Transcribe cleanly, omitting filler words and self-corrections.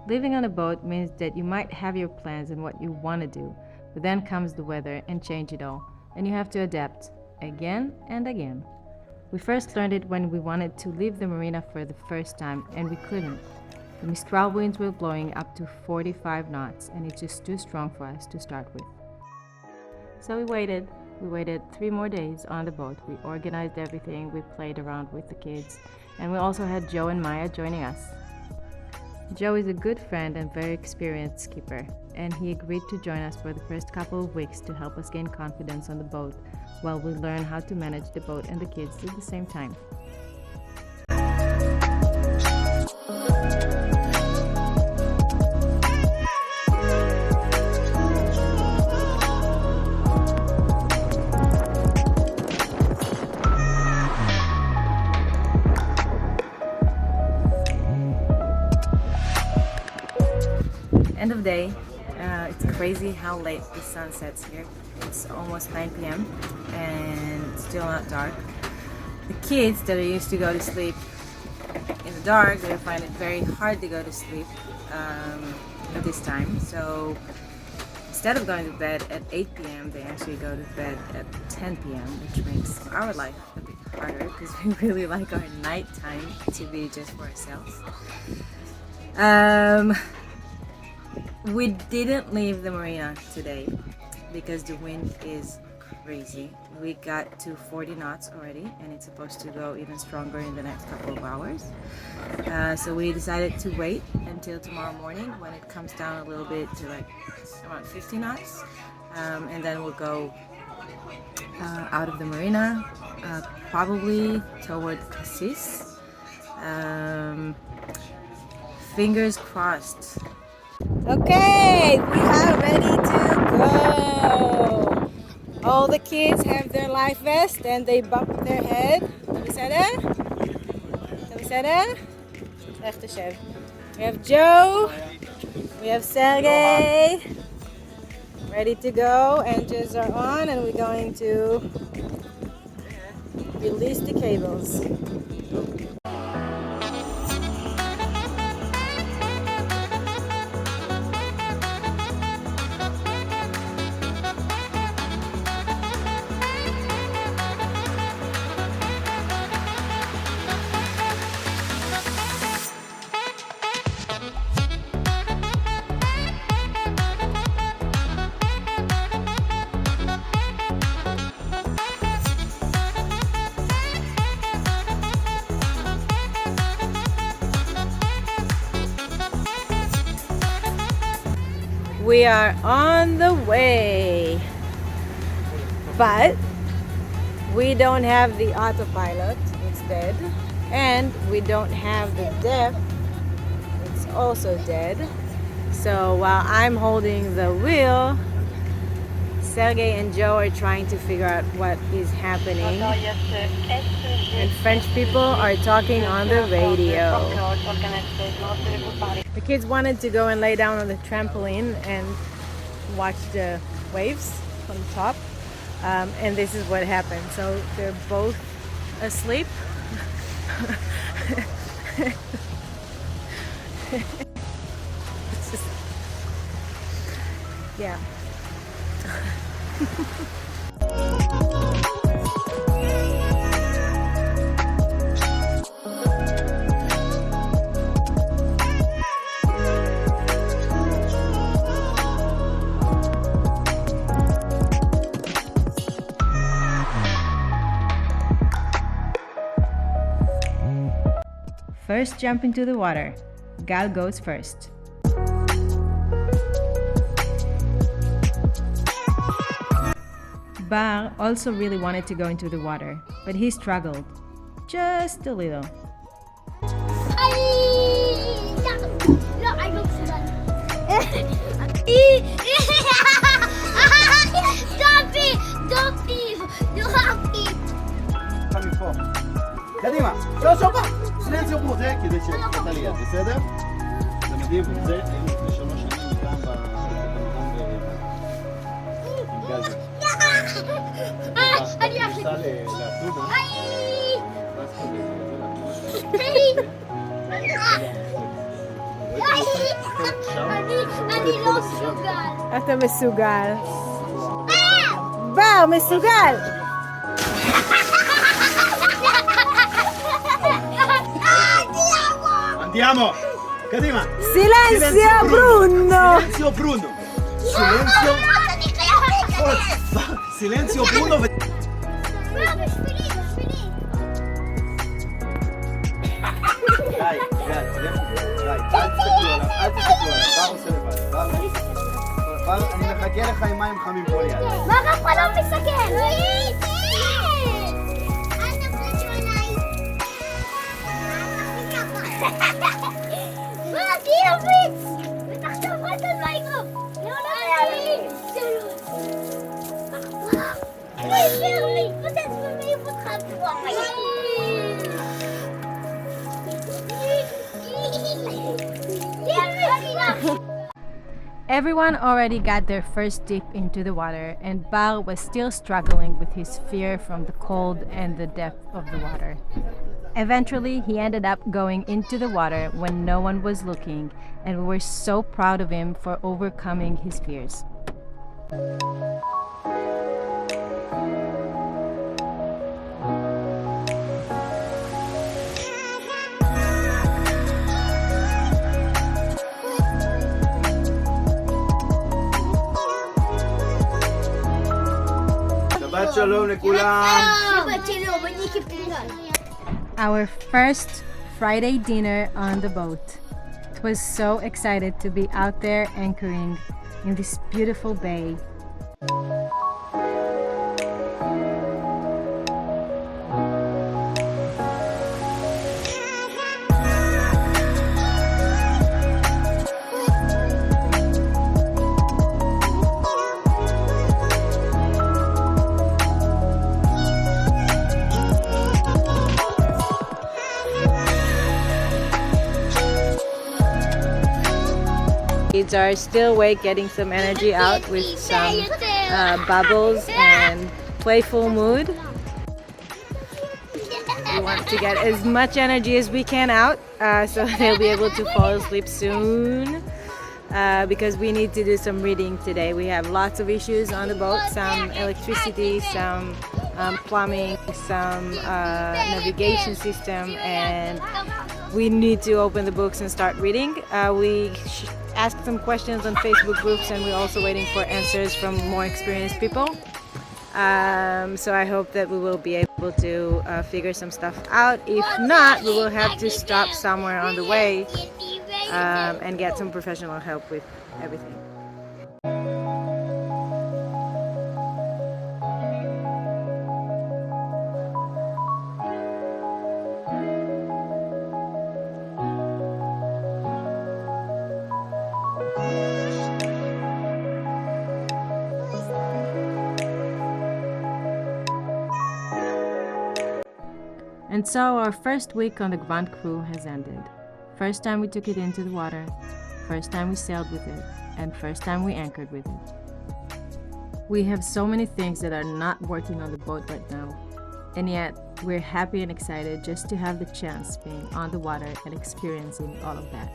Living on a boat means that you might have your plans and what you want to do, but then comes the weather and change it all, and you have to adapt again and again. We first learned it when we wanted to leave the marina for the first time, and we couldn't. The Mistral winds were blowing up to 45 knots, and it's just too strong for us to start with. So we waited. We waited 3 more days on the boat. We organized everything, we played around with the kids, and we also had Joe and Maya joining us. Joe is a good friend and very experienced skipper, and he agreed to join us for the first couple of weeks to help us gain confidence on the boat while we learn how to manage the boat and the kids at the same time. End of day. It's crazy how late the sun sets here. It's almost 9 p.m. and it's still not dark. The kids that are used to go to sleep in the dark, they find it very hard to go to sleep at this time. So instead of going to bed at 8 p.m., they actually go to bed at 10 p.m., which makes our life a bit harder because we really like our nighttime to be just for ourselves. We didn't leave the marina today because the wind is crazy. We got to 40 knots already, and it's supposed to go even stronger in the next couple of hours. So we decided to wait until tomorrow morning when it comes down a little bit to like around 50 knots, and then we'll go out of the marina, probably toward Cassis. Fingers crossed. Okay, we are ready to go. All the kids have their life vest and they bump their head. We have Joe, we have Sergey, ready to go. Engines are on and we're going to release the cables. We are on the way, but we don't have the autopilot, it's dead, and we don't have the depth, it's also dead. So while I'm holding the wheel, Sergey and Joe are trying to figure out what is happening, and French people are talking on the radio. The kids wanted to go and lay down on the trampoline and watch the waves from the top, and this is what happened. So they're both asleep. It's just, yeah. First jump into the water. Gal goes first. Bar also really wanted to go into the water, but he struggled. Just a little. קדימה, שוב, סילנציו בחוץ, כדי שאתה ליד, בסדר? זה מדהים, זה היינו לפני 3 שנים איתם עם גלגל. אני ניסה לאטונה, ואז כזה, אני לא מסוגל. אתה מסוגל. בר, מסוגל! Andiamo! קדימה! Silenzio Bruno! Silenzio Bruno! Silenzio! Silenzio Bruno! די, די, אל תסתכלו עליו, אל תסתכלו עליו, בר עושה לבד, בר, אני מחכה לך עם מים חמים פה ליד. מה אף אחד לא מסתכל? אל תפריצו עליי. מה, תהיה אמיץ! ותחשוב רק על LiQWYD. לא נעים! לא עיוור לי! פותט ומעיף אותך פה. Everyone already got their first dip into the water, and Bar was still struggling with his fear from the cold and the depth of the water. Eventually, he ended up going into the water when no one was looking, and we were so proud of him for overcoming his fears. שבת שלום לכולם. Our first Friday dinner on the boat. It was so excited to be out there anchoring in this beautiful bay. Kids are still awake, getting some energy out with some bubbles and playful mood. We want to get as much energy as we can out so they'll be able to fall asleep soon because we need to do some reading today. We have lots of issues on the boat, some electricity, some plumbing, some navigation system, and we need to open the books and start reading. We asked some questions on Facebook groups, and we're also waiting for answers from more experienced people. So I hope that we will be able to figure some stuff out. If not, we will have to stop somewhere on the way and get some professional help with everything. And so our first week on the Grand Cru has ended. First time we took it into the water, first time we sailed with it, and first time we anchored with it. We have so many things that are not working on the boat right now, and yet we're happy and excited just to have the chance being on the water and experiencing all of that.